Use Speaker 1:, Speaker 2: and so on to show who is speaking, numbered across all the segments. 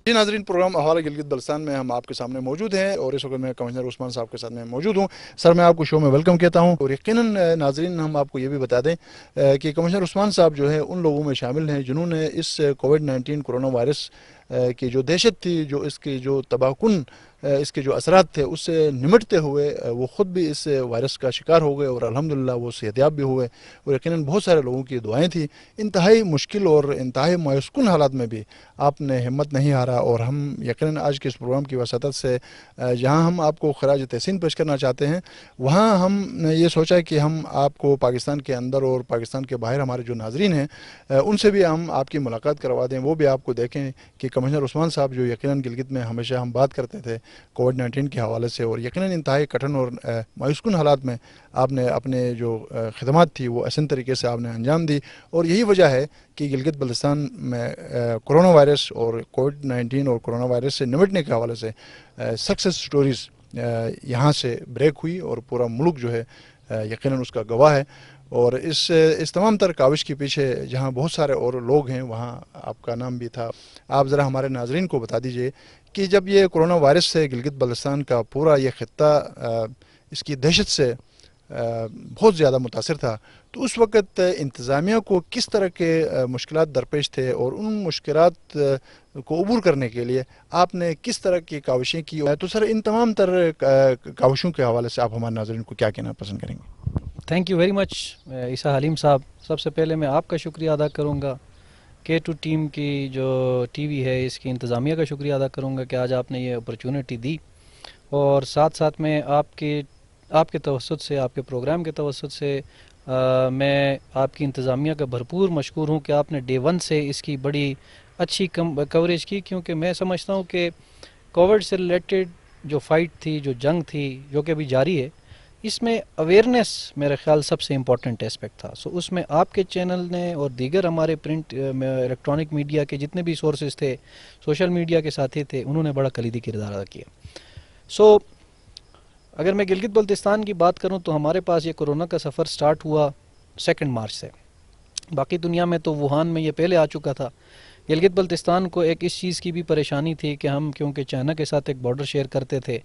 Speaker 1: جی ناظرین، پروگرام احوال گلگت بلتستان میں ہم آپ کے سامنے موجود ہیں اور اس وقت میں کمشنر عثمان صاحب کے ساتھ میں موجود ہوں. سر، میں آپ کو شو میں ویلکم کہتا ہوں. اور یقیناً ناظرین، ہم آپ کو یہ بھی بتا دیں کہ کمشنر عثمان صاحب جو ہے ان لوگوں میں شامل ہیں جنہوں نے اس کووڈ-19 کرونا وائرس کی جو دہشت تھی، جو اس کی جو تباہ کن اس کے جو اثرات تھے، اس سے نمٹتے ہوئے وہ خود بھی اس وائرس کا شکار ہو گئے اور الحمدللہ وہ صحتیاب بھی ہوئے. اور یقیناً بہت سارے لوگوں کی دعائیں تھیں. انتہائی مشکل اور انتہائی مایوس کن حالات میں بھی آپ نے ہمت نہیں ہارا. اور ہم یقیناً آج کے اس پروگرام کی وساطت سے جہاں ہم آپ کو خراج تحسین پیش کرنا چاہتے ہیں، وہاں ہم نے یہ سوچا کہ ہم آپ کو پاکستان کے اندر اور پاکستان کے باہر ہمارے جو ناظرین ہیں ان سے بھی ہم آپ کی ملاقات کروا دیں، وہ بھی آپ کو دیکھیں کہ کمشنر عثمان صاحب جو یقیناً گلگت میں ہمیشہ ہم بات کرتے تھے کووڈ-19 کے حوالے سے، اور یقیناً انتہائی کٹھن اور مایوس کن حالات میں آپ نے اپنے جو خدمات تھی وہ احسن طریقے سے آپ نے انجام دی. اور یہی وجہ ہے کہ گلگت بلتستان میں کرونا وائرس اور کووڈ-19 اور کرونا وائرس سے نمٹنے کے حوالے سے سکسیس سٹوریز یہاں سے بریک ہوئی اور پورا ملک جو ہے یقیناً اس کا گواہ ہے. اور اس تمام تر کاوش کے پیچھے جہاں بہت سارے اور لوگ ہیں، وہاں آپ کا نام بھی تھا. آپ ذرا ہمارے ناظرین کو بتا دیجئے کہ جب یہ کرونا وائرس سے گلگت بلتستان کا پورا یہ خطہ اس کی دہشت سے بہت زیادہ متاثر تھا، تو اس وقت انتظامیہ کو کس طرح کے مشکلات درپیش تھے اور ان مشکلات کو عبور کرنے کے لیے آپ نے کس طرح کی کاوشیں کی؟ تو سر، ان تمام تر کاوشوں کے حوالے سے آپ ہمارے ناظرین کو کیا کہنا پسند کریں گے؟
Speaker 2: تھینک یو ویری مچ عیسیٰ حلیم صاحب. سب سے پہلے میں آپ کا شکریہ ادا کروں گا، K2 ٹیم کی جو ٹی وی ہے اس کی انتظامیہ کا شکریہ ادا کروں گا کہ آج آپ نے یہ اپرچونٹی دی. اور ساتھ ساتھ میں آپ کے توسط سے، آپ کے پروگرام کے توسط سے میں آپ کی انتظامیہ کا بھرپور مشکور ہوں کہ آپ نے ڈے 1 سے اس کی بڑی اچھی کوریج کی. کیونکہ میں سمجھتا ہوں کہ کووڈ سے ریلیٹڈ جو فائٹ تھی، جو جنگ تھی، جو کہ ابھی جاری ہے، اس میں اویئرنیس میرے خیال سب سے امپورٹنٹ اسپیکٹ تھا. اس میں آپ کے چینل نے اور دیگر ہمارے پرنٹ الیکٹرانک میڈیا کے جتنے بھی سورسز تھے، سوشل میڈیا کے ساتھی تھے، انہوں نے بڑا کلیدی کردار ادا کیا. اگر میں گلگت بلتستان کی بات کروں تو ہمارے پاس یہ کورونا کا سفر سٹارٹ ہوا 2 مارچ سے. باقی دنیا میں تو ووہان میں یہ پہلے آ چکا تھا. گلگت بلتستان کو ایک اس چیز کی بھی پریشانی تھی کہ ہم کیونکہ چائنا کے ساتھ ایک بارڈر شیئر کرتے تھے،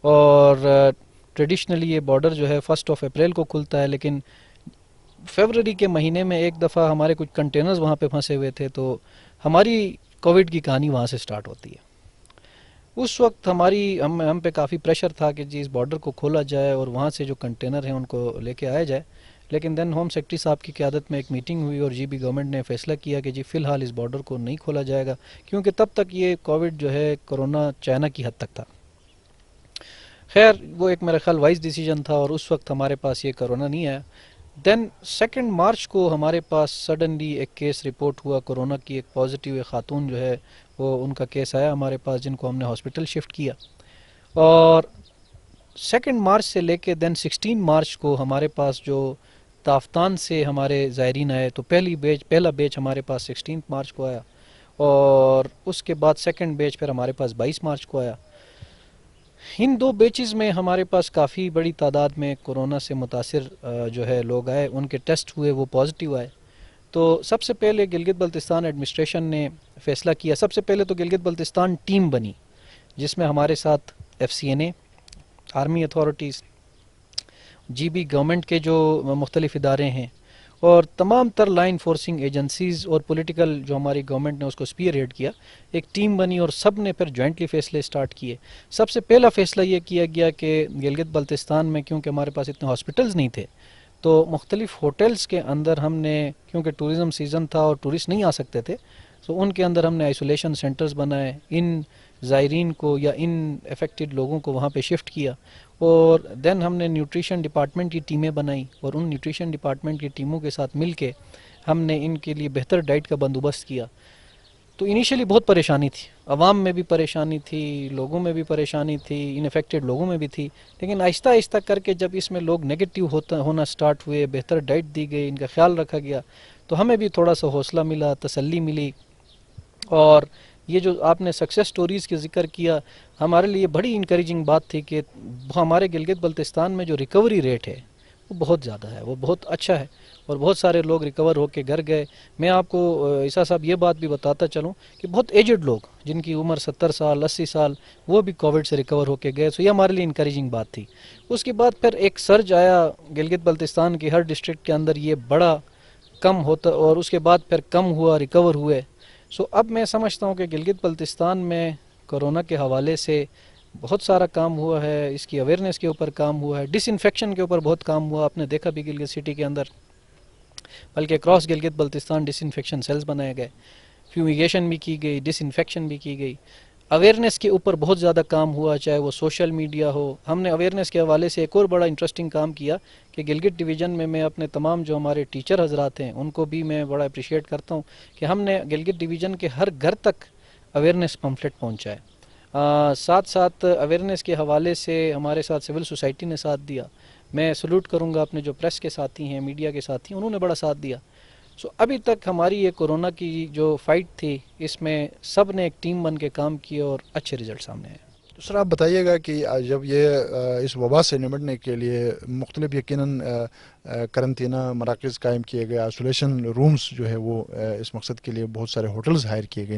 Speaker 2: اور ٹریڈیشنلی یہ بارڈر جو ہے 1 اپریل کو کھلتا ہے، لیکن فیبرری کے مہینے میں ایک دفعہ ہمارے کچھ کنٹینرز وہاں پہ پھنسے ہوئے تھے، تو ہماری کووڈ کی کہانی وہاں سے سٹارٹ ہوتی ہے. اس وقت ہم پہ کافی پریشر تھا کہ جی اس بارڈر کو کھولا جائے اور وہاں سے جو کنٹینر ہیں ان کو لے کے آیا جائے. لیکن دین ہوم سیکرٹری صاحب کی قیادت میں ایک میٹنگ ہوئی اور GB گورنمنٹ نے فیصلہ کیا کہ جی فی الحال اس بارڈر کو نہیں کھولا جائے گا، کیونکہ تب تک یہ کووڈ جو ہے کرونا چائنا کی حد تک تھا. خیر، وہ ایک میرا خیال وائز ڈیسیجن تھا اور اس وقت ہمارے پاس یہ کرونا نہیں آیا. دین 2 مارچ کو ہمارے پاس سڈنلی ایک کیس رپورٹ ہوا کورونا کی. ایک پازیٹیو ایک خاتون جو ہے وہ ان کا کیس آیا ہمارے پاس، جن کو ہم نے ہاسپٹل شفٹ کیا. اور 2 مارچ سے لے کے دین 16 مارچ کو ہمارے پاس جو تافتان سے ہمارے زائرین آئے، تو پہلا بیچ ہمارے پاس 16 مارچ کو آیا، اور اس کے بعد سیکنڈ بیچ پھر ہمارے پاس 22 مارچ کو آیا. ان 2 بیچز میں ہمارے پاس کافی بڑی تعداد میں کورونا سے متاثر جو ہے لوگ آئے، ان کے ٹیسٹ ہوئے، وہ پازیٹیو آئے. تو سب سے پہلے گلگت بلتستان ایڈمنسٹریشن نے فیصلہ کیا. سب سے پہلے تو گلگت بلتستان ٹیم بنی جس میں ہمارے ساتھ FCNA، army authorities, GB government کے جو مختلف ادارے ہیں، اور تمام تر لا انفورسنگ ایجنسیز اور پولیٹیکل جو ہماری گورنمنٹ نے اس کو اسپیئر ہیڈ کیا، ایک ٹیم بنی اور سب نے پھر جوائنٹلی فیصلے سٹارٹ کیے. سب سے پہلا فیصلہ یہ کیا گیا کہ گلگت بلتستان میں کیونکہ ہمارے پاس اتنے ہاسپٹلز نہیں تھے، تو مختلف ہوٹلز کے اندر ہم نے، کیونکہ ٹورزم سیزن تھا اور ٹورسٹ نہیں آ سکتے تھے، تو ان کے اندر ہم نے آئسولیشن سینٹرز بنائے. ان زائرین کو یا ان افیکٹڈ لوگوں کو وہاں پہ شفٹ کیا. اور دین ہم نے نیوٹریشن ڈپارٹمنٹ کی ٹیمیں بنائیں، اور ان نیوٹریشن ڈپارٹمنٹ کی ٹیموں کے ساتھ مل کے ہم نے ان کے لیے بہتر ڈائٹ کا بندوبست کیا. تو انیشلی بہت پریشانی تھی، عوام میں بھی پریشانی تھی، لوگوں میں بھی پریشانی تھی، ان افیکٹڈ لوگوں میں بھی تھی. لیکن آہستہ آہستہ کر کے جب اس میں لوگ نیگیٹو ہونا سٹارٹ ہوئے، بہتر ڈائٹ دی گئی، ان کا خیال رکھا گیا، تو ہمیں بھی تھوڑا سا حوصلہ ملا، تسلی ملی. اور یہ جو آپ نے سکسیس سٹوریز کے ذکر کیا، ہمارے لیے بڑی انکریجنگ بات تھی کہ ہمارے گلگت بلتستان میں جو ریکوری ریٹ ہے وہ بہت زیادہ ہے، وہ بہت اچھا ہے، اور بہت سارے لوگ ریکور ہو کے گھر گئے۔ میں آپ کو عیسیٰ صاحب یہ بات بھی بتاتا چلوں کہ بہت ایجڈ لوگ جن کی عمر 70 سال 80 سال وہ بھی کووڈ سے ریکور ہو کے گئے، سو یہ ہمارے لیے انکریجنگ بات تھی۔ اس کے بعد پھر ایک سرج آیا گلگت بلتستان کے ہر ڈسٹرکٹ کے اندر، یہ بڑا کم ہوتا، اور اس کے بعد پھر کم ہوا، ریکور ہوئے۔ سو اب میں سمجھتا ہوں کہ گلگت بلتستان میں کرونا کے حوالے سے بہت سارا کام ہوا ہے، اس کی اویئرنیس کے اوپر کام ہوا ہے، ڈس انفیکشن کے اوپر بہت کام ہوا، آپ نے دیکھا بھی گلگت سٹی کے اندر، بلکہ کراس گلگت بلتستان ڈس انفیکشن سیلز بنائے گئے، فیومیگیشن بھی کی گئی، ڈس انفیکشن بھی کی گئی، اویئرنیس کے اوپر بہت زیادہ کام ہوا، چاہے وہ سوشل میڈیا ہو۔ ہم نے اویئرنیس کے حوالے سے ایک اور بڑا انٹرسٹنگ کام کیا کہ گلگت ڈویژن میں اپنے تمام جو ہمارے ٹیچر حضرات ہیں ان کو بھی میں بڑا اپریشیٹ کرتا ہوں کہ ہم نے گلگت ڈویژن کے ہر گھر تک اویئرنیس پمفلٹ پہنچائے۔ ساتھ ساتھ اویئرنیس کے حوالے سے ہمارے ساتھ سول سوسائٹی نے ساتھ دیا۔ میں سلوٹ کروں گا اپنے جو پریس کے ساتھی ہیں، میڈیا کے ساتھی ہیں، انہوں نے بڑا ساتھ دیا۔ سو ابھی تک ہماری یہ کورونا کی جو فائٹ تھی اس میں سب نے ایک ٹیم بن کے کام کیا اور اچھے رزلٹ سامنے آئے۔
Speaker 1: تو سر آپ بتائیے گا کہ جب یہ اس وبا سے نمٹنے کے لیے مختلف یقیناً قرنطینہ مراکز قائم کیے گئے، آئسولیشن رومز جو ہے وہ اس مقصد کے لیے بہت سارے ہوٹلز ہائر کیے گئے،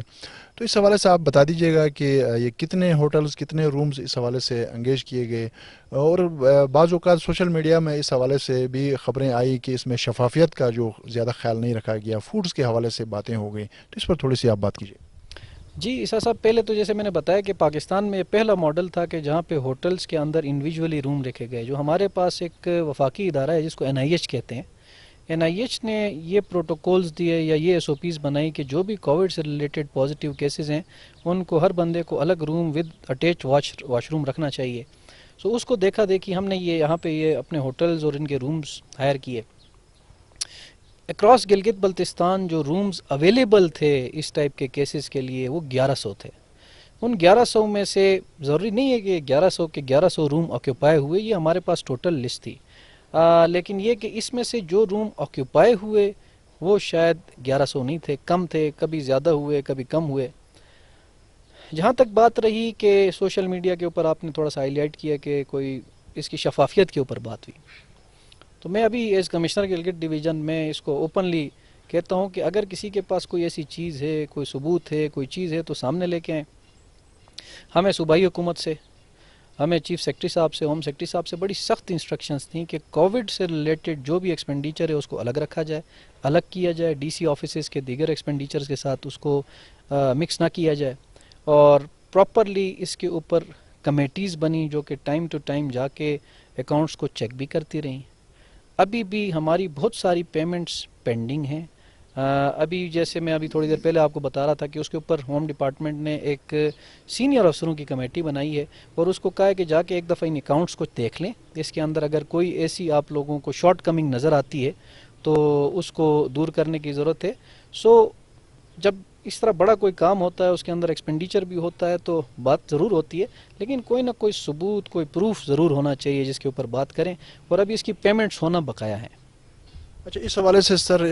Speaker 1: تو اس حوالے سے آپ بتا دیجیے گا کہ یہ کتنے ہوٹلز کتنے رومز اس حوالے سے انگیج کیے گئے، اور بعض اوقات سوشل میڈیا میں اس حوالے سے بھی خبریں آئی کہ اس میں شفافیت کا جو زیادہ خیال نہیں رکھا گیا، فوڈز کے حوالے سے باتیں ہو گئی، تو اس پر تھوڑی سی آپ بات کیجیے۔
Speaker 2: جی عیسیٰ صاحب، پہلے تو جیسے میں نے بتایا کہ پاکستان میں یہ پہلا ماڈل تھا کہ جہاں پہ ہوٹلز کے اندر انڈیویجولی روم رکھے گئے۔ جو ہمارے پاس ایک وفاقی ادارہ ہے جس کو NIH کہتے ہیں، NIH نے یہ پروٹوکولز دیے یا یہ SOPs بنائی کہ جو بھی کووڈ سے ریلیٹڈ پازیٹیو کیسز ہیں ان کو ہر بندے کو الگ room with attach wash room رکھنا چاہیے۔ سو اس کو دیکھا دیکھی ہم نے یہ یہاں پہ یہ اپنے ہوٹلز اور ان کے رومز ہائر کیے۔ اکراس گلگت بلتستان جو رومز اویلیبل تھے اس ٹائپ کے کیسز کے لیے وہ 1100 تھے۔ ان 1100 میں سے ضروری نہیں ہے کہ 1100 کے 1100 روم آکیوپائی ہوئے، یہ ہمارے پاس ٹوٹل لسٹ تھی، لیکن یہ کہ اس میں سے جو روم آکیوپائی ہوئے وہ شاید 1100 نہیں تھے، کم تھے، کبھی زیادہ ہوئے کبھی کم ہوئے۔ جہاں تک بات رہی کہ سوشل میڈیا کے اوپر آپ نے تھوڑا سا ہائی لائٹ کیا کہ کوئی اس کی شفافیت کے اوپر بات ہوئی، تو میں ابھی ایز کمشنر گلگت ڈویژن میں اس کو اوپنلی کہتا ہوں کہ اگر کسی کے پاس کوئی ایسی چیز ہے، کوئی ثبوت ہے، کوئی چیز ہے تو سامنے لے کے آئیں۔ ہمیں صوبائی حکومت سے، ہمیں چیف سیکرٹری صاحب سے، ہوم سیکرٹری صاحب سے بڑی سخت انسٹرکشنز تھیں کہ کووڈ سے ریلیٹڈ جو بھی ایکسپینڈیچر ہے اس کو الگ رکھا جائے، الگ کیا جائے، DC آفیسز کے دیگر ایکسپینڈیچرز کے ساتھ اس کو مکس نہ کیا جائے، اور پراپرلی اس کے اوپر کمیٹیز بنی جو کہ ٹائم ٹو ٹائم جا کے اکاؤنٹس کو چیک بھی کرتی رہیں۔ ابھی بھی ہماری بہت ساری پیمنٹس پینڈنگ ہیں۔ ابھی جیسے میں ابھی تھوڑی دیر پہلے آپ کو بتا رہا تھا کہ اس کے اوپر ہوم ڈپارٹمنٹ نے ایک سینئر افسروں کی کمیٹی بنائی ہے اور اس کو کہا ہے کہ جا کے ایک دفعہ ان اکاؤنٹس کو دیکھ لیں، اس کے اندر اگر کوئی ایسی آپ لوگوں کو شارٹ کمنگ نظر آتی ہے تو اس کو دور کرنے کی ضرورت ہے۔ سو جب اس طرح بڑا کوئی کام ہوتا ہے، اس کے اندر ایکسپینڈیچر بھی ہوتا ہے تو بات ضرور ہوتی ہے، لیکن کوئی نہ کوئی ثبوت، کوئی پروف ضرور ہونا چاہیے جس کے اوپر بات کریں، اور ابھی اس کی پیمنٹس ہونا بقایا ہے۔
Speaker 1: اچھا، اس حوالے سے سر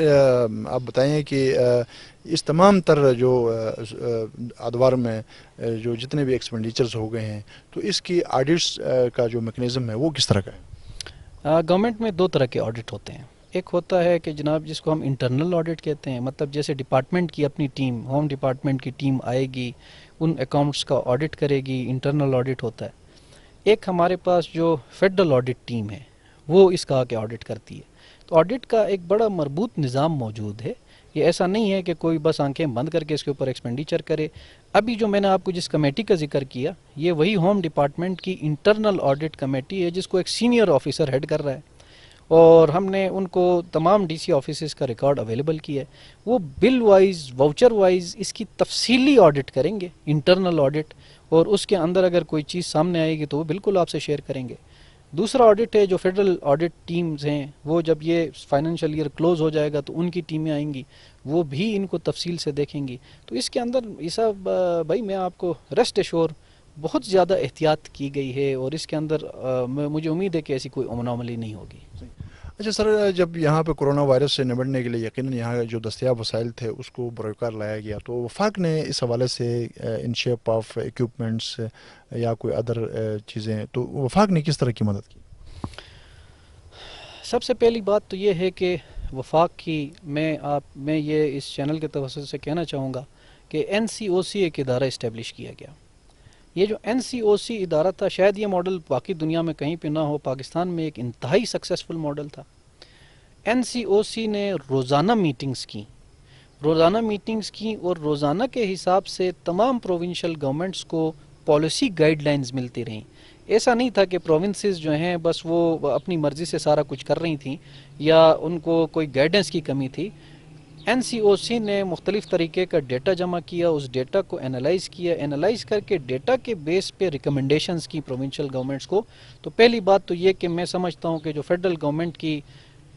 Speaker 1: آپ بتائیں کہ اس تمام تر جو ادوار میں جو جتنے بھی ایکسپینڈیچرز ہو گئے ہیں تو اس کی آڈٹس کا جو میکنزم ہے وہ کس طرح کا ہے؟
Speaker 2: گورنمنٹ میں دو طرح کے آڈٹ ہوتے ہیں۔ ایک ہوتا ہے کہ جناب جس کو ہم انٹرنل آڈٹ کہتے ہیں، مطلب جیسے ڈپارٹمنٹ کی اپنی ٹیم، ہوم ڈپارٹمنٹ کی ٹیم آئے گی، ان اکاؤنٹس کا آڈٹ کرے گی، انٹرنل آڈٹ ہوتا ہے۔ ایک ہمارے پاس جو فیڈرل آڈٹ ٹیم ہے وہ اس کا کے آڈٹ کرتی ہے۔ تو آڈٹ کا ایک بڑا مربوط نظام موجود ہے، یہ ایسا نہیں ہے کہ کوئی بس آنکھیں بند کر کے اس کے اوپر ایکسپینڈیچر کرے۔ ابھی جو میں نے آپ کو جس کمیٹی کا ذکر کیا یہ وہی ہوم ڈپارٹمنٹ کی انٹرنل آڈٹ کمیٹی ہے جس کو ایک سینئر آفیسر ہیڈ کر رہا ہے، اور ہم نے ان کو تمام DC آفیسز کا ریکارڈ اویلیبل کیا ہے۔ وہ بل وائز، واؤچر وائز اس کی تفصیلی آڈٹ کریں گے، انٹرنل آڈٹ، اور اس کے اندر اگر کوئی چیز سامنے آئے گی تو وہ بالکل آپ سے شیئر کریں گے۔ دوسرا آڈٹ ہے جو فیڈرل آڈٹ ٹیمز ہیں، وہ جب یہ فائنینشیل ایئر کلوز ہو جائے گا تو ان کی ٹیمیں آئیں گی، وہ بھی ان کو تفصیل سے دیکھیں گی۔ تو اس کے اندر عیسیٰ بھائی میں آپ کو ریسٹ ایشور بہت زیادہ احتیاط کی گئی ہے، اور اس کے اندر مجھے امید ہے کہ ایسی کوئی انومالی نہیں ہوگی۔
Speaker 1: اچھا سر، جب یہاں پہ کرونا وائرس سے نمٹنے کے لیے یقیناً یہاں جو دستیاب وسائل تھے اس کو بروکار لایا گیا، تو وفاق نے اس حوالے سے ان شیپ آف ایکوپمنٹس یا کوئی ادر چیزیں، تو وفاق نے کس طرح کی مدد کی؟
Speaker 2: سب سے پہلی بات تو یہ ہے کہ وفاق کی میں یہ اس چینل کے توسط سے کہنا چاہوں گا کہ NCOC ایک ادارہ اسٹیبلش کیا گیا. یہ جو NCOC ادارہ تھا، شاید یہ ماڈل باقی دنیا میں کہیں پہ نہ ہو، پاکستان میں ایک انتہائی سکسیسفل ماڈل تھا. NCOC نے روزانہ میٹنگز کی اور روزانہ کے حساب سے تمام پروونشل گورنمنٹس کو پالیسی گائیڈ لائنز ملتی رہیں. ایسا نہیں تھا کہ پروونسز جو ہیں بس وہ اپنی مرضی سے سارا کچھ کر رہی تھیں یا ان کو کوئی گائیڈنس کی کمی تھی. NCOC نے مختلف طریقے کا ڈیٹا جمع کیا، اس ڈیٹا کو انالائز کر کے ڈیٹا کے بیس پہ ریکمنڈیشنز کی پروونشل گورنمنٹس کو. تو پہلی بات تو یہ کہ میں سمجھتا ہوں کہ جو فیڈرل گورنمنٹ کی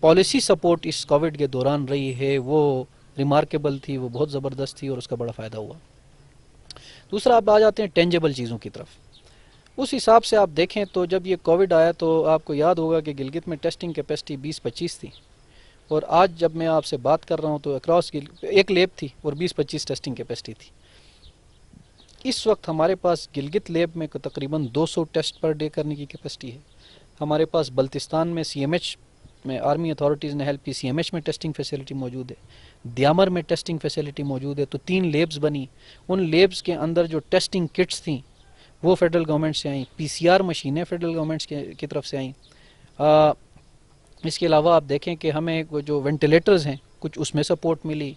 Speaker 2: پالیسی سپورٹ اس کووڈ کے دوران رہی ہے وہ ریمارکیبل تھی، وہ بہت زبردست تھی اور اس کا بڑا فائدہ ہوا. دوسرا آپ آ جاتے ہیں ٹینجیبل چیزوں کی طرف. اس حساب سے آپ دیکھیں تو جب یہ کووڈ آیا تو آپ کو یاد ہوگا کہ گلگت میں ٹیسٹنگ کیپیسٹی 20-25 تھی، اور آج جب میں آپ سے بات کر رہا ہوں تو اکراس ایک لیب تھی اور 20-25 ٹیسٹنگ کیپیسٹی تھی. اس وقت ہمارے پاس گلگت لیب میں تقریباً 200 ٹیسٹ پر ڈے کرنے کی کیپیسٹی ہے. ہمارے پاس بلتستان میں CMH میں آرمی اتھارٹیز نے ہیلپ کی، CMH میں ٹیسٹنگ فیسلٹی موجود ہے، دیامر میں ٹیسٹنگ فیسلٹی موجود ہے. تو 3 لیبز بنی. ان لیبز کے اندر جو ٹیسٹنگ کٹس تھیں وہ فیڈرل گورنمنٹ سے آئیں، PCR مشینیں فیڈرل گورنمنٹ کی طرف سے آئیں. اس کے علاوہ آپ دیکھیں کہ ہمیں جو وینٹیلیٹرز ہیں کچھ اس میں سپورٹ ملی.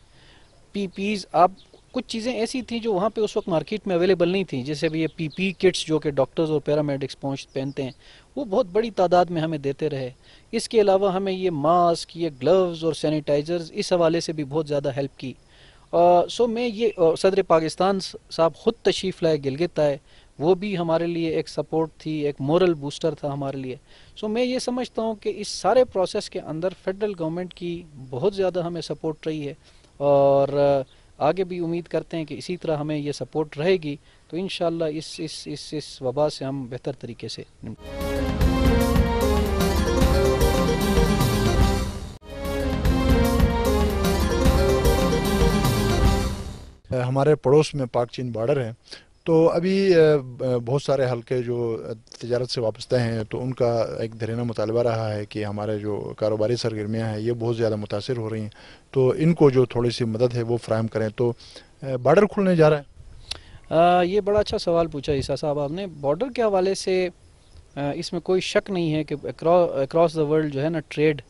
Speaker 2: PPs آپ کچھ چیزیں ایسی تھیں جو وہاں پہ اس وقت مارکیٹ میں اویلیبل نہیں تھیں، جیسے بھی یہ PP کٹس جو کہ ڈاکٹرز اور پیرامیڈکس پہنتے ہیں، وہ بہت بڑی تعداد میں ہمیں دیتے رہے. اس کے علاوہ ہمیں یہ ماسک، یہ گلوز اور سینیٹائزرز اس حوالے سے بھی بہت زیادہ ہیلپ کی. میں یہ صدر پاکستان صاحب خود تشریف لائے، گلگت آئے، وہ بھی ہمارے لیے ایک سپورٹ تھی، ایک مورل بوسٹر تھا ہمارے لیے. میں یہ سمجھتا ہوں کہ اس سارے پروسیس کے اندر فیڈرل گورنمنٹ کی بہت زیادہ ہمیں سپورٹ رہی ہے، اور آگے بھی امید کرتے ہیں کہ اسی طرح ہمیں یہ سپورٹ رہے گی تو انشاءاللہ اس وبا سے ہم بہتر طریقے سے
Speaker 1: ہمارے پڑوس میں پاک چین بارڈر ہے، تو ابھی بہت سارے حلقے جو تجارت سے وابستہ ہیں تو ان کا ایک دھرینہ مطالبہ رہا ہے کہ ہمارے جو کاروباری سرگرمیاں ہیں یہ بہت زیادہ متاثر ہو رہی ہیں، تو ان کو جو تھوڑی سی مدد ہے وہ فراہم کریں. تو بارڈر کھلنے جا رہا ہے.
Speaker 2: یہ بڑا اچھا سوال پوچھا عیسیٰ صاحب آپ نے. بارڈر کے حوالے سے اس میں کوئی شک نہیں ہے کہ اکراس دا ورلڈ جو ہے نا ٹریڈ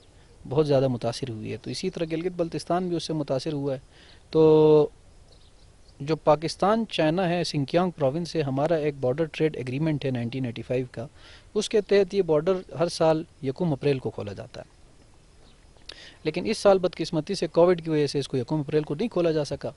Speaker 2: بہت زیادہ متاثر ہوئی ہے. تو اسی طرح گلگت بلتستان بھی اس سے متاثر ہوا ہے. تو جو پاکستان چائنا ہے، سنکیانگ پروونس سے ہمارا ایک بارڈر ٹریڈ ایگریمنٹ ہے 1985 کا. اس کے تحت یہ بارڈر ہر سال 1 اپریل کو کھولا جاتا ہے. لیکن اس سال بدقسمتی سے کووڈ کی وجہ سے اس کو 1 اپریل کو نہیں کھولا جا سکا.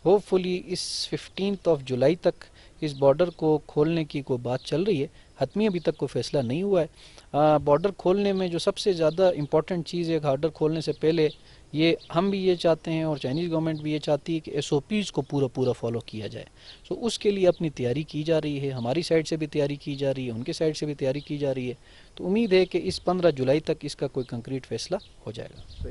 Speaker 2: ہوپ فلی اس 15 جولائی تک اس بارڈر کو کھولنے کی کوئی بات چل رہی ہے. حتمی ابھی تک کوئی فیصلہ نہیں ہوا ہے. بارڈر کھولنے میں جو سب سے زیادہ امپورٹنٹ چیز ہے، بارڈر کھولنے سے پہلے یہ ہم بھی یہ چاہتے ہیں اور چائنیز گورنمنٹ بھی یہ چاہتی ہے کہ SOPs کو پورا فالو کیا جائے. اس کے لیے اپنی تیاری کی جا رہی ہے، ہماری سائڈ سے بھی تیاری کی جا رہی ہے، ان کے سائڈ سے بھی تیاری کی جا رہی ہے. تو امید ہے کہ اس 15 جولائی تک اس کا کوئی کنکریٹ فیصلہ ہو جائے گا.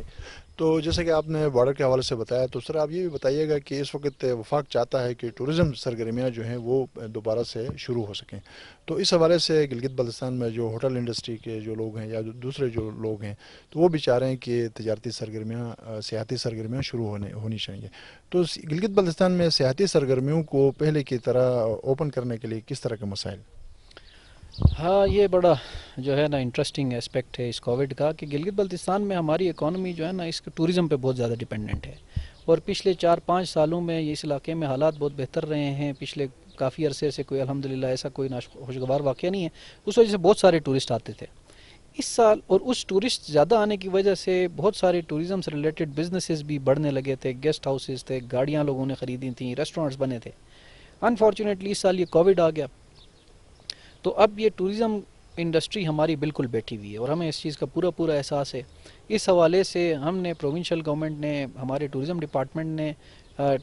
Speaker 1: تو جیسے کہ آپ نے بارڈر کے حوالے سے بتایا، تو سر آپ یہ بھی بتائیے گا کہ اس وقت وفاق چاہتا ہے کہ ٹورزم سرگرمیاں جو ہیں وہ دوبارہ سے شروع ہو سکیں. تو اس حوالے سے گلگت بلتستان میں جو ہوٹل انڈسٹری کے جو لوگ ہیں یا دوسرے جو لوگ ہیں تو وہ بھی چاہ رہے ہیں کہ تجارتی سرگرمیاں، سیاحتی سرگرمیاں شروع ہونی چاہیے. تو گلگت بلتستان میں سیاحتی سرگرمیوں کو پہلے کی طرح اوپن کرنے کے لیے کس طرح کے مسائل؟
Speaker 2: ہاں، یہ بڑا جو ہے نا انٹرسٹنگ اسپیکٹ ہے اس کووڈ کا کہ گلگت بلتستان میں ہماری اکانومی جو ہے نا اس ٹورزم پہ بہت زیادہ ڈیپینڈنٹ ہے. اور پچھلے 4-5 سالوں میں اس علاقے میں حالات بہت بہتر رہے ہیں. پچھلے کافی عرصے سے کوئی الحمدللہ ایسا کوئی خوشگوار واقعہ نہیں ہے. اس وجہ سے بہت سارے ٹورسٹ آتے تھے اس سال، اور اس ٹورسٹ زیادہ آنے کی وجہ سے بہت سارے ٹورزم سے ریلیٹڈ بزنسز بھی بڑھنے لگے تھے. گیسٹ ہاؤسز تھے، گاڑیاں لوگوں نے خریدی تھیں، ریسٹورنٹس بنے تھے. انفارچونیٹلی اس سال یہ کووڈ آ گیا تو اب یہ ٹورزم انڈسٹری ہماری بالکل بیٹھی ہوئی ہے اور ہمیں اس چیز کا پورا احساس ہے. اس حوالے سے ہم نے پروونشل گورنمنٹ نے، ہمارے ٹورزم ڈپارٹمنٹ نے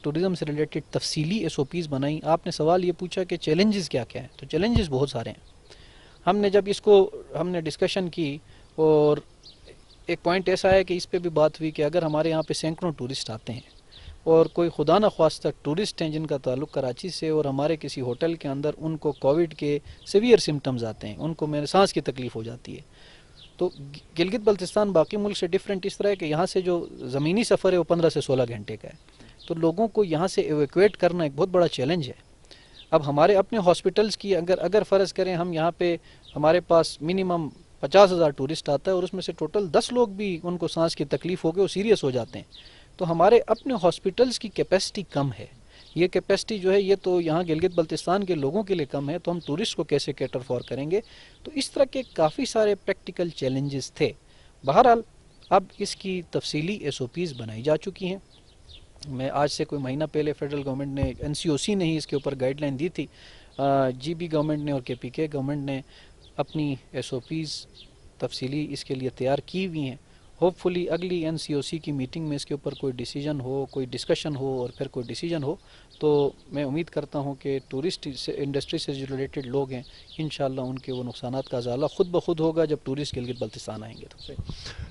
Speaker 2: ٹورزم سے ریلیٹڈ تفصیلی SOPs بنائیں. آپ نے سوال یہ پوچھا کہ چیلنجز کیا ہیں، تو چیلنجز بہت سارے ہیں. ہم نے ڈسکشن کی اور ایک پوائنٹ ایسا ہے کہ اس پہ بھی بات ہوئی کہ اگر ہمارے یہاں پہ سینکڑوں ٹورسٹ آتے ہیں اور کوئی خدا نخواستہ ٹورسٹ ہیں جن کا تعلق کراچی سے اور ہمارے کسی ہوٹل کے اندر ان کو کووڈ کے سیویئر سمٹمز آتے ہیں، ان کو میرے سانس کی تکلیف ہو جاتی ہے، تو گلگت بلتستان باقی ملک سے ڈیفرنٹ اس طرح ہے کہ یہاں سے جو زمینی سفر ہے وہ 15 سے 16 گھنٹے کا ہے، تو لوگوں کو یہاں سے ایویکویٹ کرنا ایک بہت بڑا چیلنج ہے۔ اب ہمارے اپنے ہاسپٹلس کی اگر فرض کریں ہم یہاں پہ ہمارے پاس منیمم 50,000 ٹورسٹ آتا ہے اور اس میں سے ٹوٹل 10 لوگ بھی ان کو سانس کی تکلیف ہو گئی اور سیریس ہو جاتے ہیں، تو ہمارے اپنے ہاسپٹلس کی کیپیسٹی کم ہے۔ یہ کیپیسٹی جو ہے یہ تو یہاں گلگت بلتستان کے لوگوں کے لیے کم ہے، تو ہم ٹورسٹ کو کیسے کیٹر فار کریں گے؟ تو اس طرح کے کافی سارے پریکٹیکل چیلنجز تھے۔ بہرحال اب اس کی تفصیلی SOPs بنائی جا چکی ہیں۔ میں آج سے کوئی مہینہ پہلے فیڈرل گورنمنٹ نے NCOC نے ہی اس کے اوپر گائیڈ لائن دی تھی، GB گورنمنٹ نے اور KPK گورنمنٹ نے اپنی SOPs تفصیلی اس کے لیے تیار کی ہوئی ہیں۔ ہوپ فلی اگلی NCOC کی میٹنگ میں اس کے اوپر کوئی ڈیسیجن ہو، کوئی ڈسکشن ہو اور پھر کوئی ڈیسیجن ہو، تو میں امید کرتا ہوں کہ ٹورسٹ انڈسٹری سے جو ریلیٹڈ لوگ ہیں انشاءاللہ ان کے وہ نقصانات کا ازالہ خود بخود ہوگا جب ٹورسٹ گلگت بلتستان آئیں گے تو۔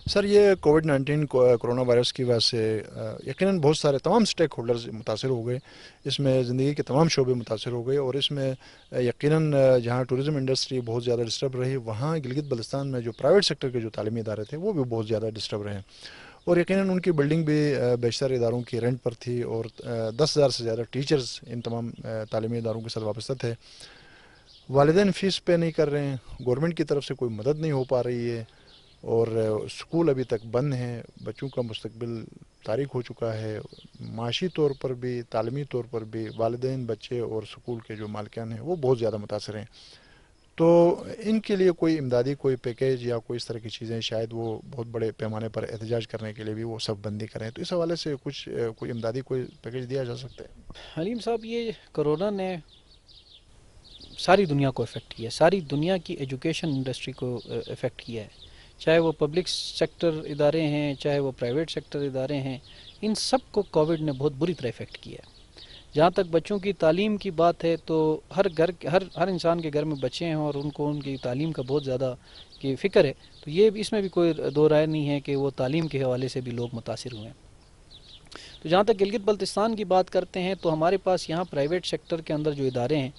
Speaker 1: سر یہ کووڈ-19 کرونا وائرس کی وجہ سے یقیناً بہت سارے تمام سٹیک ہولڈرز متاثر ہو گئے، اس میں زندگی کے تمام شعبے متاثر ہو گئے، اور اس میں یقیناً جہاں ٹورزم انڈسٹری بہت زیادہ ڈسٹرب رہی، وہاں گلگت بلتستان میں جو پرائیویٹ سیکٹر کے جو تعلیمی ادارے تھے وہ بھی بہت زیادہ ڈسٹرب رہے، اور یقیناً ان کی بلڈنگ بھی بیشتر اداروں کی رینٹ پر تھی، اور 10,000 سے زیادہ ٹیچرز ان تمام تعلیمی اداروں کے ساتھ وابستہ تھے۔ والدین فیس پے نہیں کر رہے ہیں، گورنمنٹ کی طرف سے کوئی مدد نہیں ہو پا رہی ہے، اور اسکول ابھی تک بند ہیں، بچوں کا مستقبل تاریک ہو چکا ہے، معاشی طور پر بھی، تعلیمی طور پر بھی والدین، بچے اور اسکول کے جو مالکان ہیں وہ بہت زیادہ متاثر ہیں۔ تو ان کے لیے کوئی امدادی کوئی پیکیج یا کوئی اس طرح کی چیزیں، شاید وہ بہت بڑے پیمانے پر احتجاج کرنے کے لیے بھی وہ سب بندی کریں، تو اس حوالے سے کچھ کوئی امدادی کوئی پیکیج دیا جا سکتا ہے؟
Speaker 2: حلیم صاحب، یہ کرونا نے ساری دنیا کو افیکٹ کیا ہے، ساری دنیا کی ایجوکیشن انڈسٹری کو افیکٹ کیا ہے، چاہے وہ پبلک سیکٹر ادارے ہیں، چاہے وہ پرائیویٹ سیکٹر ادارے ہیں، ان سب کو کووڈ نے بہت بری طرح افیکٹ کیا ہے۔ جہاں تک بچوں کی تعلیم کی بات ہے تو ہر انسان کے گھر میں بچے ہیں اور ان کو ان کی تعلیم کا بہت زیادہ کی فکر ہے، تو یہ اس میں بھی کوئی دو رائے نہیں ہے کہ وہ تعلیم کے حوالے سے بھی لوگ متاثر ہوئے ہیں۔ تو جہاں تک گلگت بلتستان کی بات کرتے ہیں تو ہمارے پاس یہاں پرائیویٹ سیکٹر کے اندر جو ادارے ہیں،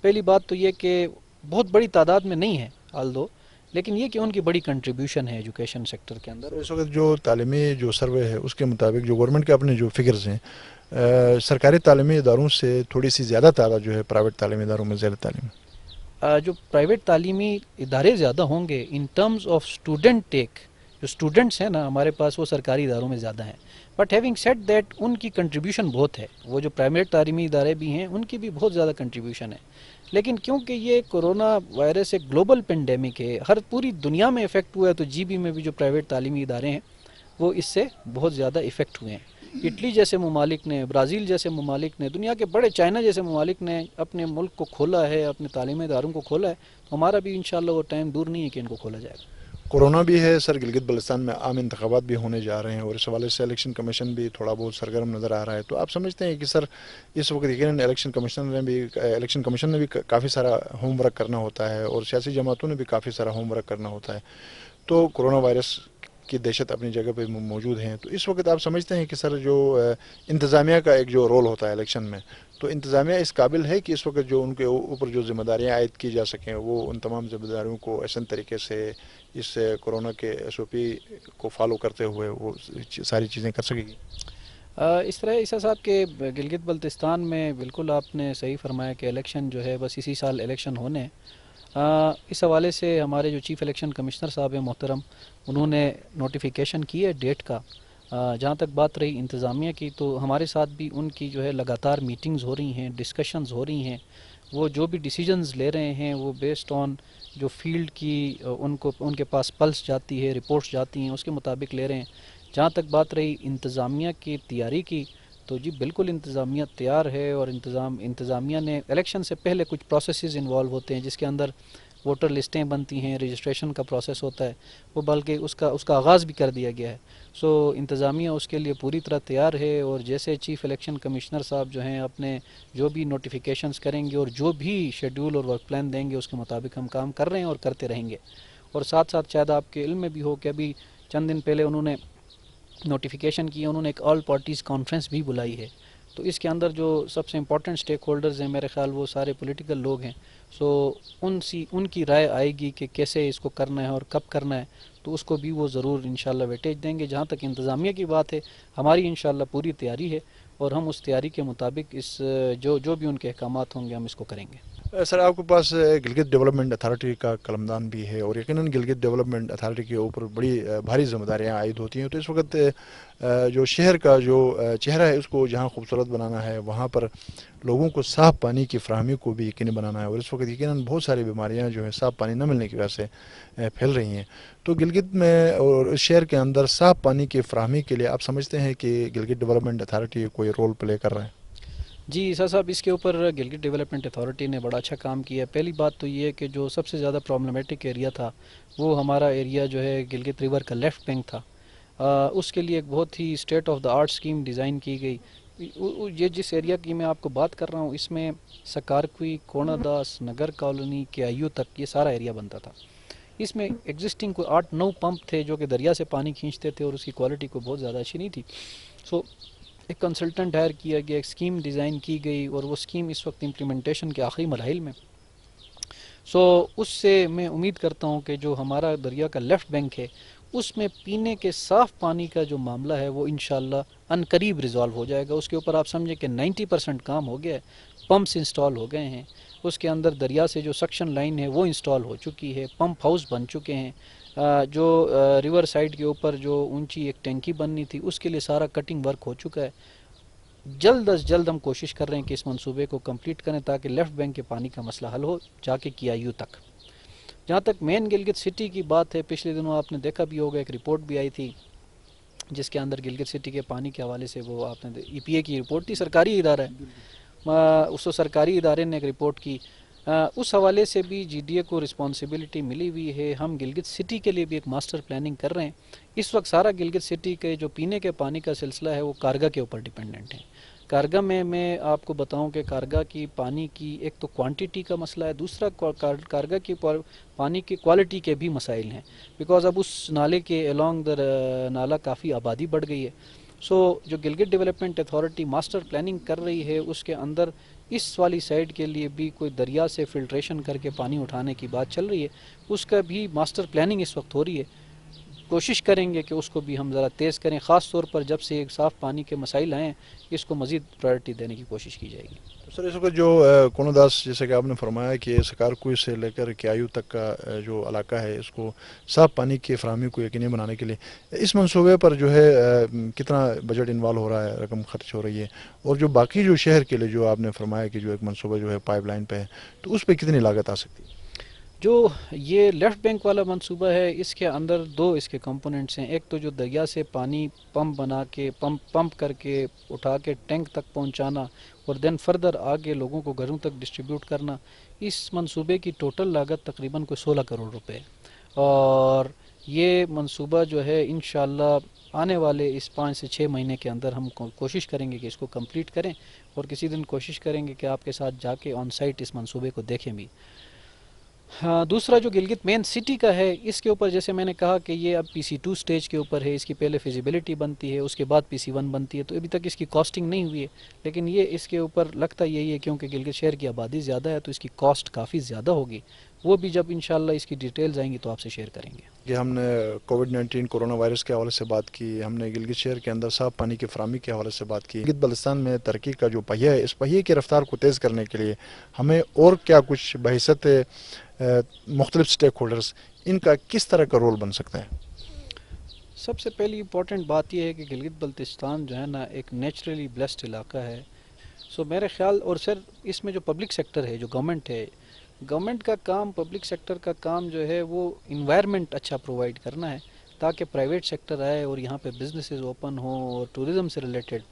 Speaker 2: پہلی بات تو یہ کہ بہت بڑی تعداد میں نہیں ہے آلدو، لیکن یہ کہ ان کی بڑی کنٹریبیوشن ہے ایجوکیشن سیکٹر کے اندر۔
Speaker 1: اس وقت جو تعلیمی جو سروے ہے اس کے مطابق جو گورنمنٹ کے اپنے جو فگرز ہیں، سرکاری تعلیمی اداروں سے تھوڑی سی زیادہ تعداد جو ہے پرائیویٹ تعلیمی اداروں میں زیر تعلیم ہے۔
Speaker 2: جو پرائیویٹ تعلیمی ادارے زیادہ ہوں گے ان ٹرمز آف اسٹوڈنٹ ٹیک، جو اسٹوڈنٹس ہیں نا ہمارے پاس وہ سرکاری اداروں میں زیادہ ہیں، but having said that in کی کنٹریبیوشن بہت ہے، وہ جو پرائیویٹ تعلیمی ادارے بھی ہیں ان کی بھی بہت زیادہ کنٹریبیوشن ہے، لیکن کیونکہ یہ کورونا وائرس ایک گلوبل پینڈیمک ہے، ہر پوری دنیا میں افیکٹ ہوا ہے، تو GB میں بھی جو پرائیویٹ تعلیمی ادارے ہیں وہ اس سے بہت زیادہ افیکٹ ہوئے ہیں۔ اٹلی جیسے ممالک نے، برازیل جیسے ممالک نے، دنیا کے بڑے چائنا جیسے ممالک نے اپنے ملک کو کھولا ہے، اپنے تعلیمی اداروں کو کھولا ہے، تو ہمارا بھی انشاءاللہ وہ ٹائم دور نہیں ہے کہ ان کو کھولا جائے گا۔
Speaker 1: کورونا بھی ہے سر، گلگت بلتستان میں عام انتخابات بھی ہونے جا رہے ہیں، اور اس حوالے سے الیکشن کمیشن بھی تھوڑا بہت سرگرم نظر آ رہا ہے، تو آپ سمجھتے ہیں کہ سر اس وقت یقیناً الیکشن کمیشن نے بھی کافی سارا ہوم ورک کرنا ہوتا ہے، اور سیاسی جماعتوں نے بھی کافی سارا ہوم ورک کرنا ہوتا ہے، تو کورونا وائرس کی دہشت اپنی جگہ پہ موجود ہیں، تو اس وقت آپ سمجھتے ہیں کہ سر جو انتظامیہ کا ایک جو رول ہوتا ہے الیکشن میں، تو انتظامیہ اس قابل ہے کہ اس وقت جو ان کے اوپر جو ذمہ داریاں عائد کی جا سکیں وہ ان تمام ذمہ داریوں کو احسن طریقے سے اس کورونا کے SOP کو فالو کرتے ہوئے وہ ساری چیزیں کر سکے گی؟
Speaker 2: اس طرح عیسیٰ صاحب کے گلگت بلتستان میں بالکل آپ نے صحیح فرمایا کہ الیکشن جو ہے بس اسی سال الیکشن ہونے، اس حوالے سے ہمارے جو چیف الیکشن کمشنر صاحب ہیں محترم، انہوں نے نوٹیفیکیشن کی ہے ڈیٹ کا۔ جہاں تک بات رہی انتظامیہ کی، تو ہمارے ساتھ بھی ان کی جو ہے لگاتار میٹنگز ہو رہی ہیں، ڈسکشنز ہو رہی ہیں، وہ جو بھی ڈیسیجنز لے رہے ہیں وہ بیسڈ آن جو فیلڈ کی ان کے پاس پلس جاتی ہے، رپورٹس جاتی ہیں، اس کے مطابق لے رہے ہیں۔ جہاں تک بات رہی انتظامیہ کی تیاری کی، تو جی بالکل انتظامیہ تیار ہے، اور انتظامیہ نے الیکشن سے پہلے کچھ پروسیسز انوالو ہوتے ہیں جس کے اندر ووٹر لسٹیں بنتی ہیں، رجسٹریشن کا پروسیس ہوتا ہے، وہ بلکہ اس کا آغاز بھی کر دیا گیا ہے۔ سو انتظامیہ اس کے لیے پوری طرح تیار ہے، اور جیسے چیف الیکشن کمشنر صاحب جو ہیں اپنے جو بھی نوٹیفیکیشنز کریں گے اور جو بھی شیڈول اور ورک پلان دیں گے اس کے مطابق ہم کام کر رہے ہیں اور کرتے رہیں گے۔ اور ساتھ ساتھ شاید آپ کے علم میں بھی ہو کہ ابھی چند دن پہلے انہوں نے نوٹیفیکیشن کی، انہوں نے ایک آل پارٹیز کانفرنس بھی بلائی ہے، تو اس کے اندر جو سب سے امپورٹنٹ سٹیک ہولڈرز ہیں میرے خیال وہ سارے پولیٹیکل لوگ ہیں، سو ان کی رائے آئے گی کہ کیسے اس کو کرنا ہے اور کب کرنا ہے، تو اس کو بھی وہ ضرور انشاءاللہ ویٹیج دیں گے. جہاں تک انتظامیہ کی بات ہے ہماری انشاءاللہ پوری تیاری ہے اور ہم اس تیاری کے مطابق اس جو بھی ان کے احکامات ہوں گے ہم اس کو کریں گے.
Speaker 1: سر آپ کے پاس گلگت ڈیولپمنٹ اتھارٹی کا قلمدان بھی ہے اور یقیناً گلگت ڈیولپمنٹ اتھارٹی کے اوپر بڑی بھاری ذمہ داریاں عائد ہوتی ہیں. تو اس وقت جو شہر کا جو چہرہ ہے اس کو جہاں خوبصورت بنانا ہے وہاں پر لوگوں کو صاف پانی کی فراہمی کو بھی یقینی بنانا ہے. اور اس وقت یقیناً بہت ساری بیماریاں جو ہیں صاف پانی نہ ملنے کی وجہ سے پھیل رہی ہیں. تو گلگت میں اور اس شہر کے اندر صاف پانی کی فراہمی کے لیے آپ سمجھتے ہیں کہ گلگت ڈیولپمنٹ اتھارٹی کوئی رول پلے کر رہا ہے؟
Speaker 2: جی سر صاحب، اس کے اوپر گلگت ڈیولپمنٹ اتھارٹی نے بڑا اچھا کام کیا ہے. پہلی بات تو یہ ہے کہ جو سب سے زیادہ پرابلمٹک ایریا تھا وہ ہمارا ایریا جو ہے گلگت ریور کا لیفٹ بینک تھا. اس کے لیے ایک بہت ہی state of the art scheme design کی گئی. یہ جس ایریا کی میں آپ کو بات کر رہا ہوں اس میں سکارکوئی، کونا داس، نگر کالونی کے آئیو تک یہ سارا ایریا بنتا تھا. اس میں ایگزسٹنگ کوئی 8-9 پمپ تھے جو کہ دریا سے پانی کھینچتے تھے اور اس کی کوالٹی کو بہت زیادہ اچھی نہیں تھی. سو ایک کنسلٹنٹ ہائر کیا گیا، ایک اسکیم ڈیزائن کی گئی اور وہ اسکیم اس وقت امپلیمنٹیشن کے آخری مراحل میں. اس سے میں امید کرتا ہوں کہ جو ہمارا دریا کا لیفٹ بینک ہے اس میں پینے کے صاف پانی کا جو معاملہ ہے وہ انشاءاللہ ان قریب ریزالو ہو جائے گا. اس کے اوپر آپ سمجھیں کہ 90% کام ہو گیا ہے. پمپس انسٹال ہو گئے ہیں، اس کے اندر دریا سے جو سکشن لائن ہے وہ انسٹال ہو چکی ہے، پمپ ہاؤس بن چکے ہیں. جو ریور سائڈ کے اوپر جو اونچی ایک ٹینکی بننی تھی اس کے لیے سارا کٹنگ ورک ہو چکا ہے. جلد از جلد ہم کوشش کر رہے ہیں کہ اس منصوبے کو کمپلیٹ کریں تاکہ لیفٹ بینک کے پانی کا مسئلہ حل ہو جا کے کیا یو تک. جہاں تک مین گلگت سٹی کی بات ہے، پچھلے دنوں آپ نے دیکھا بھی ہوگا ایک رپورٹ بھی آئی تھی جس کے اندر گلگت سٹی کے پانی کے حوالے سے وہ آپ نے ای پی اے کی رپورٹ تھی، سرکاری ادارہ ہے اس سرکاری ادارے نے ایک رپورٹ کی. اس حوالے سے بھی جی ڈی اے کو رسپانسبلٹی ملی ہوئی ہے. ہم گلگت سٹی کے لیے بھی ایک ماسٹر پلاننگ کر رہے ہیں. اس وقت سارا گلگت سٹی کے جو پینے کے پانی کا سلسلہ ہے وہ کارگا کے اوپر ڈیپینڈنٹ ہے. کارگا میں آپ کو بتاؤں کہ کارگا کی پانی کی ایک تو کوانٹیٹی کا مسئلہ ہے، دوسرا کارگا کی پانی کی کوالٹی کے بھی مسائل ہیں بیکاز اب اس نالے کے along دا نالا کافی آبادی بڑھ گئی ہے. جو Gilgit development authority master planning کر رہی ہے اس کے اندر اس والی سائڈ کے لیے بھی کوئی دریا سے فلٹریشن کر کے پانی اٹھانے کی بات چل رہی ہے. اس کا بھی ماسٹر پلاننگ اس وقت ہو رہی ہے. کوشش کریں گے کہ اس کو بھی ہم ذرا تیز کریں، خاص طور پر جب سے ایک صاف پانی کے مسائل آئیں اس کو مزید پرائرٹی دینے کی کوشش کی جائے گی.
Speaker 1: تو سر اس وقت جو کونا داس جیسے کہ آپ نے فرمایا کہ سکارکوئی سے لے کر کیایو تک کا جو علاقہ ہے اس کو صاف پانی کی فراہمی کو یقینی بنانے کے لیے اس منصوبے پر جو ہے کتنا بجٹ انوالو ہو رہا ہے، رقم خرچ ہو رہی ہے، اور جو باقی جو شہر کے لیے جو آپ نے فرمایا کہ جو ایک منصوبہ جو ہے پائپ لائن پہ ہے تو اس پہ کتنی لاگت آ سکتی ہے؟
Speaker 2: جو یہ لیفٹ بینک والا منصوبہ ہے اس کے اندر 2 اس کے کمپوننٹس ہیں. ایک تو جو دریا سے پانی پمپ بنا کے پمپ کر کے اٹھا کے ٹینک تک پہنچانا اور دین فردر آگے لوگوں کو گھروں تک ڈسٹریبیوٹ کرنا. اس منصوبے کی ٹوٹل لاگت تقریباً کوئی 16 کروڑ روپے ہے اور یہ منصوبہ جو ہے انشاءاللہ آنے والے اس 5 سے 6 مہینے کے اندر ہم کوشش کریں گے کہ اس کو کمپلیٹ کریں اور کسی دن کوشش کریں گے کہ آپ کے ساتھ جا کے آن سائٹ اس منصوبے کو دیکھیں بھی. دوسرا جو گلگت مین سٹی کا ہے اس کے اوپر جیسے میں نے کہا کہ یہ اب پی سی 2 سٹیج کے اوپر ہے. اس کی پہلے فیزیبلٹی بنتی ہے، اس کے بعد پی سی 1 بنتی ہے، تو ابھی تک اس کی کاسٹنگ نہیں ہوئی ہے. لیکن یہ اس کے اوپر لگتا یہی ہے کیونکہ گلگت شہر کی آبادی زیادہ ہے تو اس کی کاسٹ کافی زیادہ ہوگی. وہ بھی جب انشاءاللہ اس کی ڈیٹیلز آئیں گی تو آپ سے شیئر کریں گے.
Speaker 1: کہ ہم نے کووڈ-19 کورونا وائرس کے حوالے سے بات کی، ہم نے گلگت شہر کے اندر صاف پانی کی فراہمی کے حوالے سے بات کی. گلگت بلتستان میں ترقی کا جو پہیہ ہے اس پہیے کی رفتار کو تیز کرنے کے لیے ہمیں اور کیا کچھ بحیثیت مختلف سٹیک ہولڈرز ان کا کس طرح کا رول بن سکتا ہے؟
Speaker 2: سب سے پہلی امپورٹنٹ بات یہ ہے کہ گلگت بلتستان جو ہے نا ایک نیچرلی بلیسڈ علاقہ ہے. میرے خیال اور سر اس میں جو پبلک سیکٹر ہے، جو گورنمنٹ ہے، گورنمنٹ کا کام، پبلک سیکٹر کا کام جو ہے وہ انوائرمنٹ اچھا پرووائڈ کرنا ہے تاکہ پرائیویٹ سیکٹر آئے اور یہاں پہ بزنسز اوپن ہوں اور ٹورزم سے ریلیٹڈ.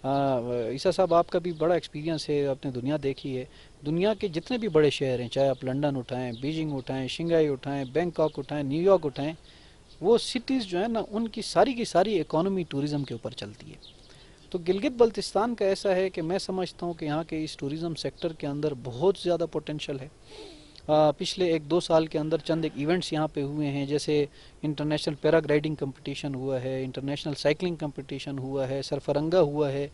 Speaker 2: عیسیٰ صاحب آپ کا بھی بڑا ایکسپیرینس ہے، آپ نے دنیا دیکھی ہے. دنیا کے جتنے بھی بڑے شہر ہیں، چاہے آپ لنڈن اٹھائیں، بیجنگ اٹھائیں، شنگھائی اٹھائیں، بینکاک اٹھائیں، نیو یارک اٹھائیں، وہ سٹیز جو ہیں نا ان کی ساری اکانومی ٹورزم کے اوپر چلتی ہے. تو گلگت بلتستان کا ایسا ہے کہ میں سمجھتا ہوں کہ یہاں کے اس ٹورزم سیکٹر کے اندر بہت زیادہ پوٹینشل ہے. پچھلے 1-2 سال کے اندر چند ایک ایونٹس یہاں پہ ہوئے ہیں، جیسے انٹرنیشنل پیراگلائڈنگ کمپٹیشن ہوا ہے، انٹرنیشنل سائیکلنگ کمپٹیشن ہوا ہے، سرفرنگا ہوا ہے.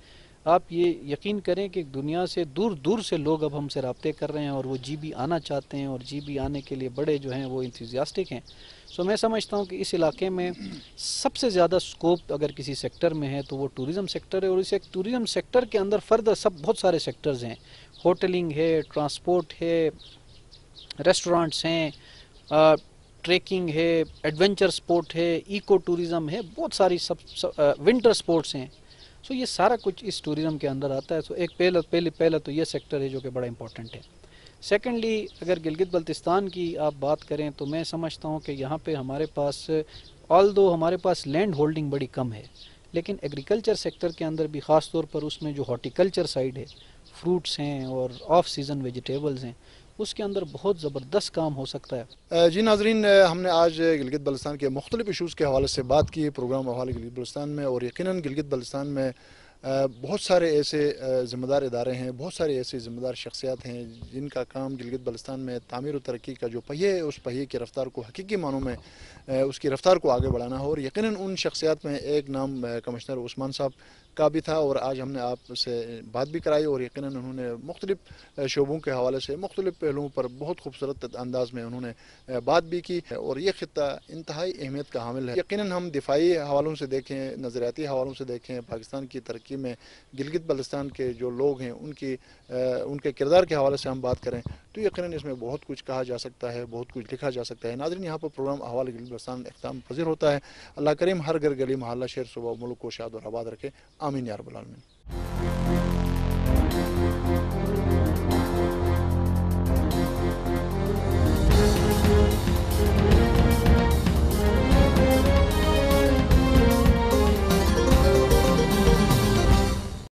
Speaker 2: آپ یہ یقین کریں کہ دنیا سے دور دور سے لوگ اب ہم سے رابطے کر رہے ہیں اور وہ جی بی آنا چاہتے ہیں اور جی بی آنے کے لیے بڑے جو ہیں وہ انتھوزیاسٹک ہیں. سو میں سمجھتا ہوں کہ اس علاقے میں سب سے زیادہ سکوپ اگر کسی سیکٹر میں ہے تو وہ ٹورزم سیکٹر ہے، اور اس ایک ٹورزم سیکٹر کے اندر فردر سب بہت سارے سیکٹرز ہیں. ہوٹلنگ ہے، ٹرانسپورٹ ہے، ریسٹورانٹس ہیں، ٹریکنگ ہے، ایڈونچر سپورٹ ہے، ایکو ٹورزم ہے، بہت ساری ونٹر سپورٹس ہیں. سو یہ سارا کچھ اس ٹورزم کے اندر آتا ہے. سو ایک پہلا تو یہ سیکٹر ہے جو کہ بڑا امپورٹنٹ ہے. سیکنڈلی اگر گلگت بلتستان کی آپ بات کریں تو میں سمجھتا ہوں کہ یہاں پہ ہمارے پاس آلدو ہمارے پاس لینڈ ہولڈنگ بڑی کم ہے، لیکن ایگریکلچر سیکٹر کے اندر بھی خاص طور پر اس میں جو ہارٹیکلچر سائیڈ ہے، فروٹس ہیں اور آف سیزن ویجیٹیبلز ہیں، اس کے اندر بہت زبردست کام ہو سکتا ہے.
Speaker 1: جی ناظرین، ہم نے آج گلگت بلتستان کے مختلف ایشوز کے حوالے سے بات کی پروگرام حوالے گلگت بلتستان میں، اور یقیناً گلگت بلتستان میں بہت سارے ایسے ذمہ دار ادارے ہیں، بہت سارے ایسے ذمہ دار شخصیات ہیں جن کا کام گلگت بلتستان میں تعمیر و ترقی کا جو پہیہ ہے اس پہیے کی رفتار کو حقیقی معنوں میں اس کی رفتار کو آگے بڑھانا ہو. اور یقیناً ان شخصیات میں ایک نام کمشنر عثمان صاحب کا بھی تھا، اور آج ہم نے آپ سے بات بھی کرائی، اور یقیناً انہوں نے مختلف شعبوں کے حوالے سے مختلف پہلوؤں پر بہت خوبصورت انداز میں انہوں نے بات بھی کی. اور یہ خطہ انتہائی اہمیت کا حامل ہے. یقیناً ہم دفاعی حوالوں سے دیکھیں، نظریاتی حوالوں سے دیکھیں، پاکستان کی ترقی میں گلگت بلتستان کے جو لوگ ہیں ان کے کردار کے حوالے سے ہم بات کریں تو یقیناً اس میں بہت کچھ کہا جا سکتا ہے، بہت کچھ لکھا جا سکتا ہے. ناظرین، یہاں پر پروگرام احوال گلگت بلتستان اختتام پذیر ہوتا ہے. اللہ کریم ہر گھر گلی محلہ شہر صوبہ ملک کو شاد اور آباد رکھے. آمین یا رب العالمین.